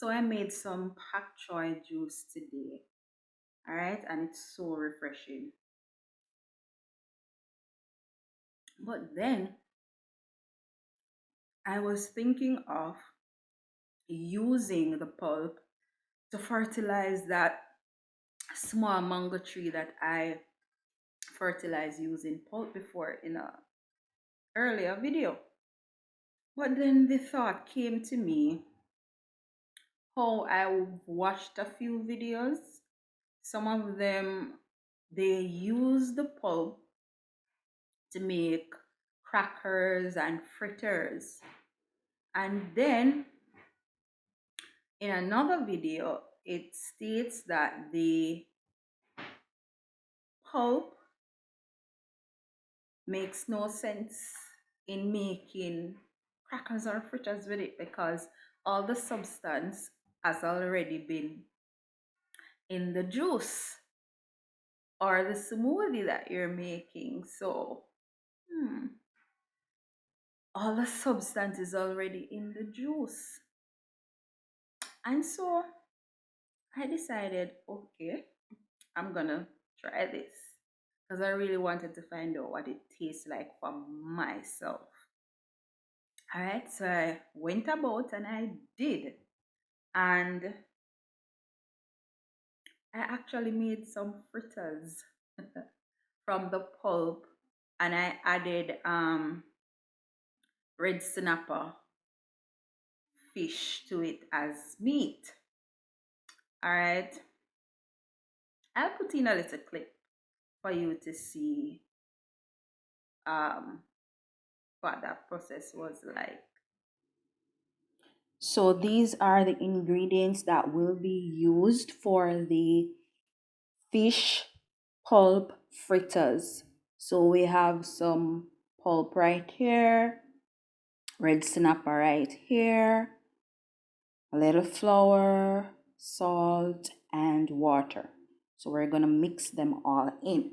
So I made some pak choy juice today. All right, and it's so refreshing. But then I was thinking of using the pulp to fertilize that small mango tree that I fertilized using pulp before in a earlier video. But then the thought came to me how I watched a few videos. Some of them they use the pulp to make crackers and fritters. And then in another video, it states that the pulp makes no sense in making crackers or fritters with it because all the substance has already been in the juice or the smoothie that you're making. So, all the substance is already in the juice. And so I decided, okay, I'm gonna try this because I really wanted to find out what it tastes like for myself. All right, so I went about and I did, and I actually made some fritters from the pulp, and I added red snapper fish to it as meat. All right, I'll put in a little clip for you to see um, what that process was like. So these are the ingredients that will be used for the fish pulp fritters. So we have some pulp right here, red snapper right here, a little flour, salt, and water. So we're gonna mix them all in.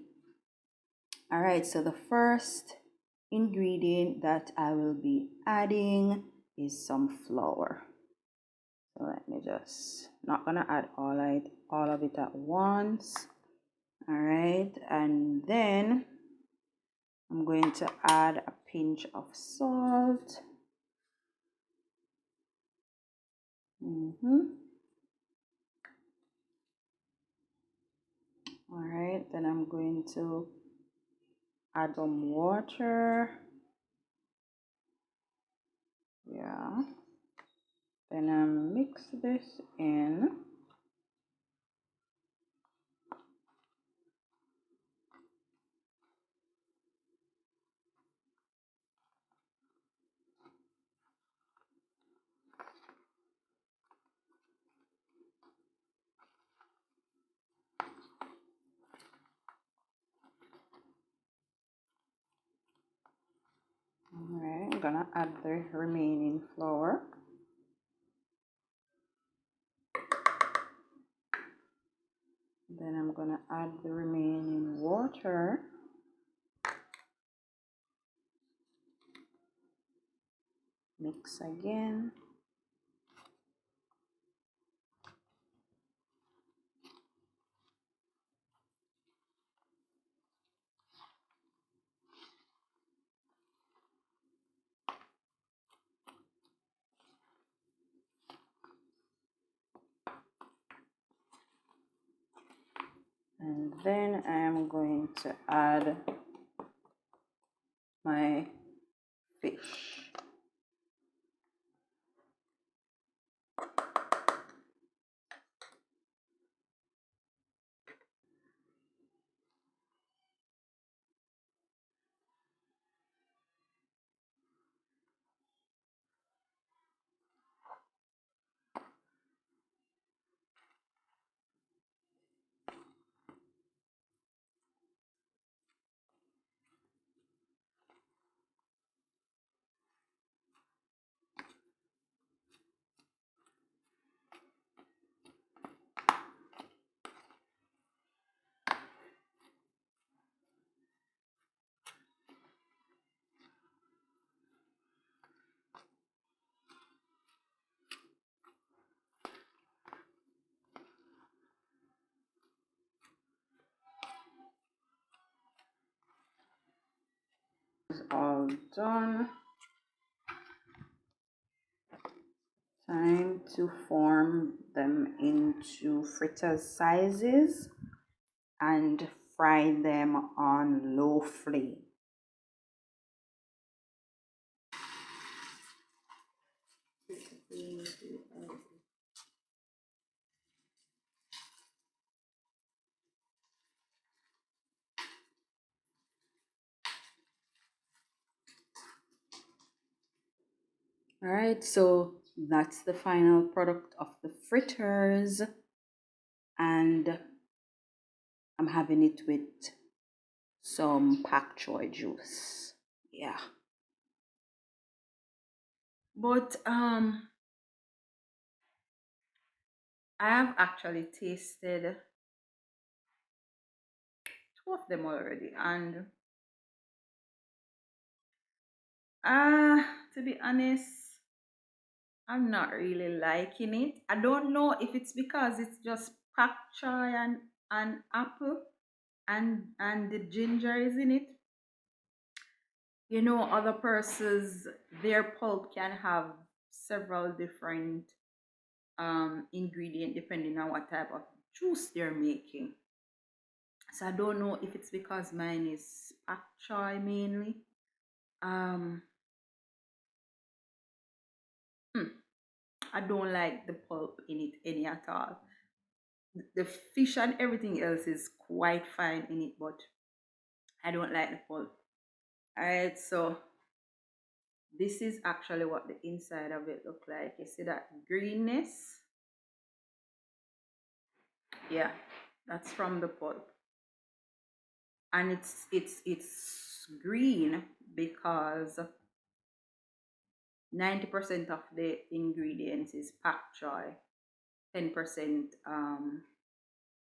All right, so the first ingredient that I will be adding is some flour. So let me just, not gonna add all of it at once. All right, and then I'm going to add a pinch of salt. All right, then I'm going to add some water. Yeah, then I mix this in. All right, I'm gonna add the remaining flour. Then I'm gonna add the remaining water. Mix again. And then I am going to add my fish. is all done. Time to form them into fritters sizes and fry them on low flame. All right, so that's the final product of the fritters, and I'm having it with some pak choy juice. Yeah. But I have actually tasted two of them already, and to be honest, I'm not really liking it. I don't know if it's because it's just pak choy and apple and the ginger is in it. You know, other persons, their pulp can have several different ingredient depending on what type of juice they're making. So I don't know if it's because mine is pak choy mainly. Um, hmm, I don't like the pulp in it any at all. The fish and everything else is quite fine in it, but I don't like the pulp. Alright, so this is actually what the inside of it look like. You see that greenness? Yeah, that's from the pulp. And it's green because 90% of the ingredients is pak choy, 10%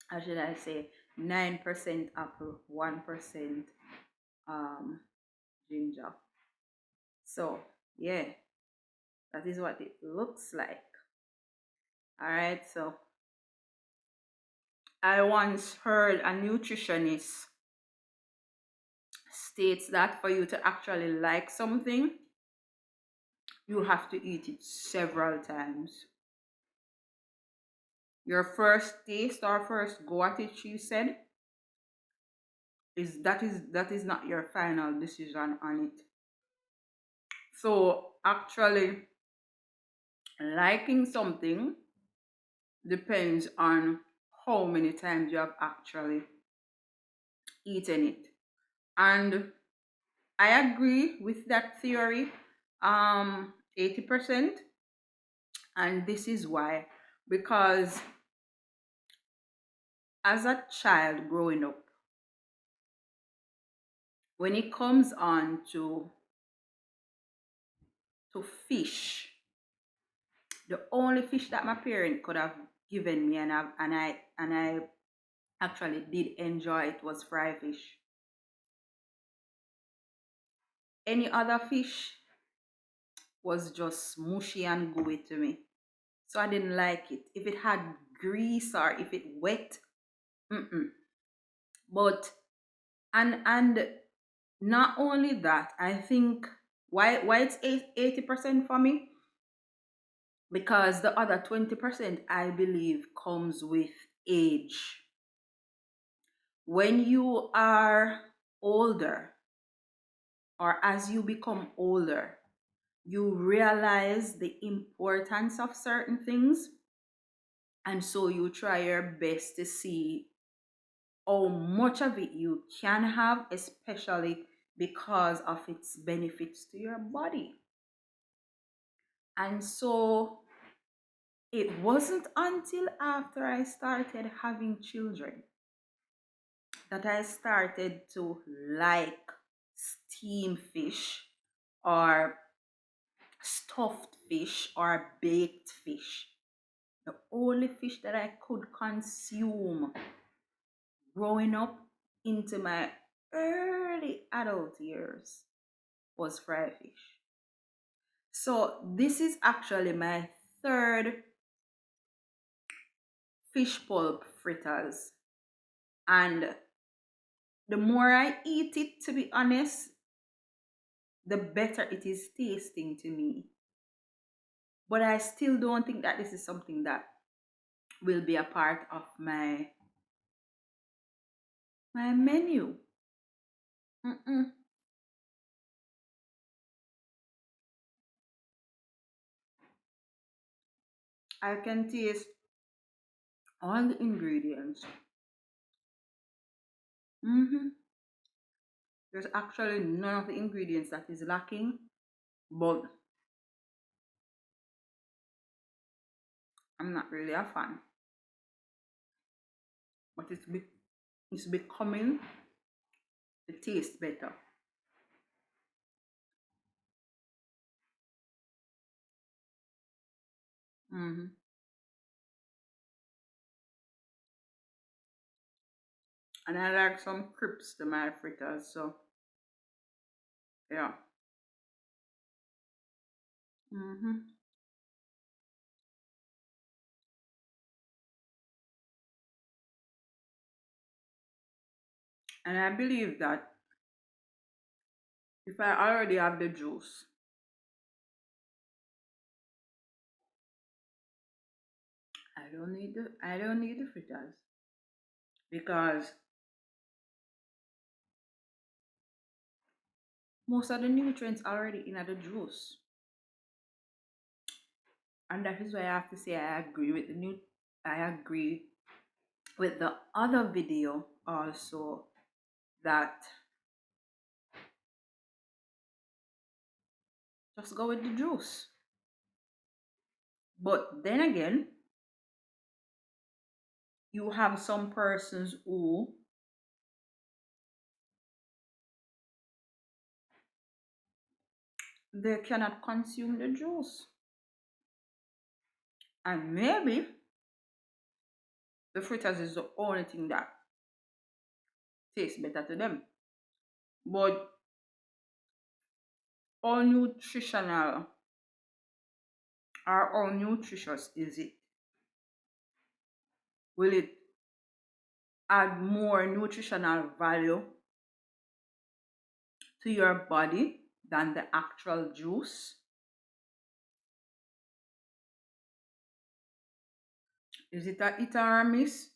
how should I say, 9% apple, 1% um ginger. So yeah, that is what it looks like. All right, so I once heard a nutritionist states that for you to actually like something, you have to eat it several times. Your first taste or first go at it, she said, is not your final decision on it. So actually liking something depends on how many times you have actually eaten it. And I agree with that theory, 80%. And this is why, because as a child growing up, when it comes on to fish, the only fish that my parent could have given me and I actually did enjoy it was fry fish. Any other fish was just mushy and gooey to me. So I didn't like it. If it had grease or if it wet, mm-mm. But and not only that, I think why it's 80% for me, because the other 20% I believe comes with age. When you are older or as you become older, you realize the importance of certain things, and so you try your best to see how much of it you can have, especially because of its benefits to your body. And so it wasn't until after I started having children that I started to like steamed fish or stuffed fish or baked fish. The only fish that I could consume growing up into my early adult years was fried fish. So this is actually my third fish pulp fritters. And the more I eat it, to be honest, the better it is tasting to me. But I still don't think that this is something that will be a part of my menu. Mm-mm. I can taste all the ingredients. hmm There's actually none of the ingredients that is lacking, but I'm not really a fan. But it's becoming to taste better. hmm And I like some crisps to my fritters, so yeah. hmm And I believe that if I already have the juice, I don't need the fritters because most of the nutrients are already in the juice. And that is why I have to say I agree with the other video also that just go with the juice. But then again, you have some persons who they cannot consume the juice. And maybe the fritters is the only thing that tastes better to them. But how nutritional or how nutritious is it? Will it add more nutritional value to your body than the actual juice? Is it a hit or a miss?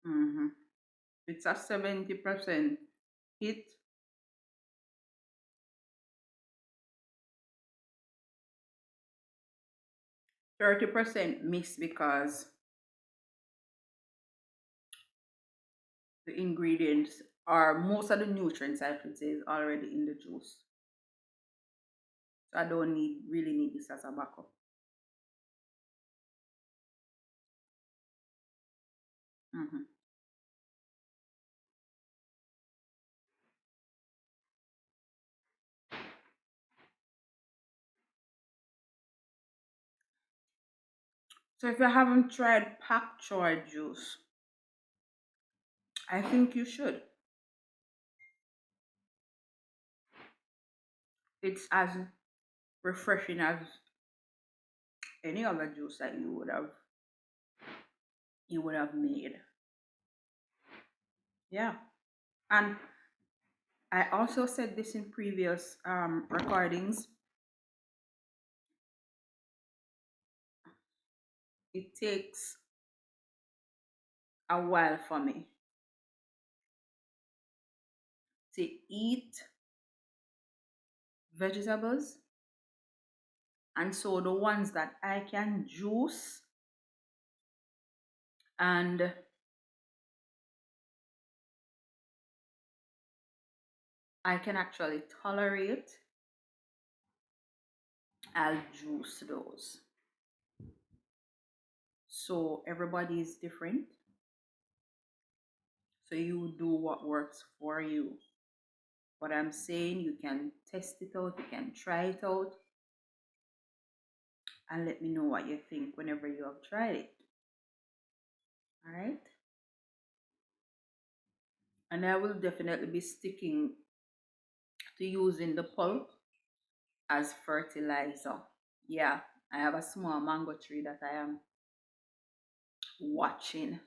hmm It's a 70% hit, 30% miss because the ingredients or most of the nutrients I should say is already in the juice. So I don't really need this as a backup. hmm So if you haven't tried pak choy juice, I think you should. It's as refreshing as any other juice that you would have made. Yeah. And I also said this in previous recordings. It takes a while for me to eat vegetables, and so the ones that I can juice and I can actually tolerate, I'll juice those. So everybody is different. So you do what works for you. What I'm saying, you can test it out, you can try it out, and let me know what you think whenever you have tried it. All right? And I will definitely be sticking to using the pulp as fertilizer. Yeah, I have a small mango tree that I am watching.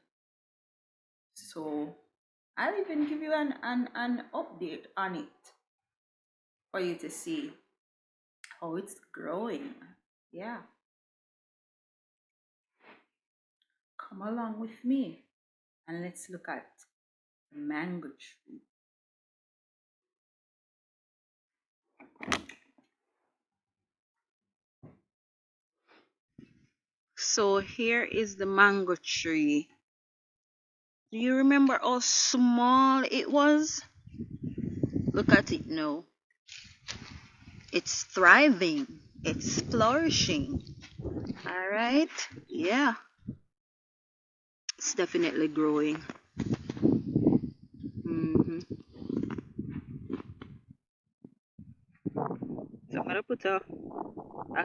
So I'll even give you an update on it for you to see how it's growing. Yeah, come along with me and let's look at the mango tree. So here is the mango tree. Do you remember how small it was? Look at it now. It's thriving. It's flourishing. All right. Yeah. It's definitely growing. hmm So I'm gonna put a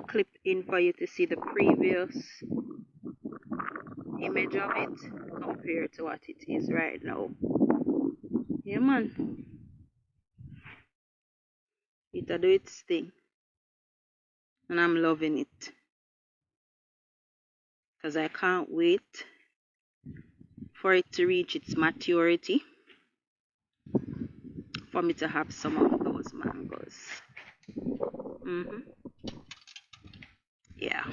clip in for you to see the previous image of it compared to what it is right now. Yeah, man. It'll do its thing, and I'm loving it because I can't wait for it to reach its maturity for me to have some of those mangoes. Yeah.